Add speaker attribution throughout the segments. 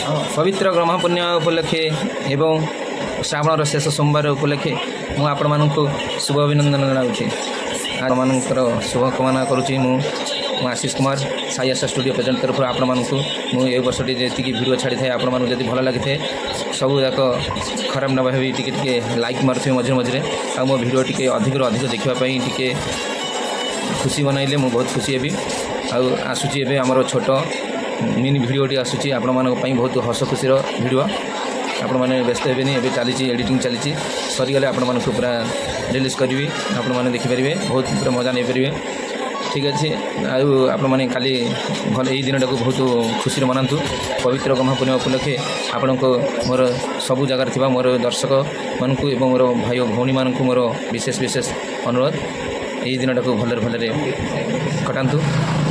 Speaker 1: पवित्र गह्मपुण्य उपलक्षे एवं श्रावण शेष सोमवार उपलक्षे मुझे आपण मानक शुभ अभिनंदन जनाऊँगी आपर शुभ कामना करुँच आशीष कुमार साई आशा स्टूडियो प्रेजेंट तरफ आपण मानक मुझे वर्ष जी वीडियो छाड़ी थाए आपण मानक जब भल लगी थाए सब जाक खराब न भावी टे लाइक मारुवे मझे मझे आ मो वीडियो टी अधिक देखापी टे खुशी बनइले मुझे बहुत खुशी हेबी आसूची एवं आमर छोट मिनी भिडियोटी आसूची आपण मानक बहुत हस खुशी भिडियो आपण मैंने व्यस्त हे एवं चली एडिटिंग चली सरीगले आपण मानक पूरा रिलीज करी आपण मैंने देखिपारे बहुत पूरा मजा नहीं पारे ठीक अच्छे आपण मैंने काली भल यही दिन टाक बहुत खुशी मनातु पवित्र गह्मपुण्य उपलक्षे आपण को मोर सबू जगार थी मोर दर्शक मानक एवं मोर भाई भौणी मानक मोर विशेष विशेष अनुरोध यही दिन टाक भलरे भलरे कटातु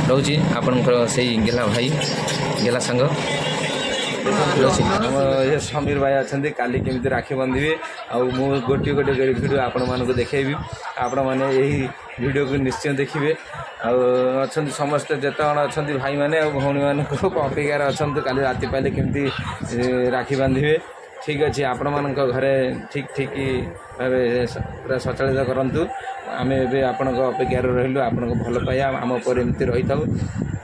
Speaker 1: रोचे आपणकर से गेला भाई गेला सांग ये समीर भाई अच्छा काली केमी राखी बांधे आउ गोटे गोटे भिडियो आपण मानक देखेबी आपण मैंने यही वीडियो को निश्चय देखिए अच्छा समस्त जिते अच्छा भाई मैंने भौणी मान अपेक्षार अच्छा काली राति पाइले केमती राखी बांधे ठीक अच्छे आपण मान घरे ठीक ठीक भाव पूरा सचालित करूँ आम ए आपण अपेक्षार रही आपण भल पाइबा आम पर एमती रही था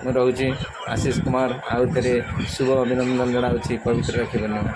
Speaker 1: रोचे आशीष कुमार आउ थे शुभ अभिनंदन जनाऊँगी पवित्र राखी पूर्णिमा।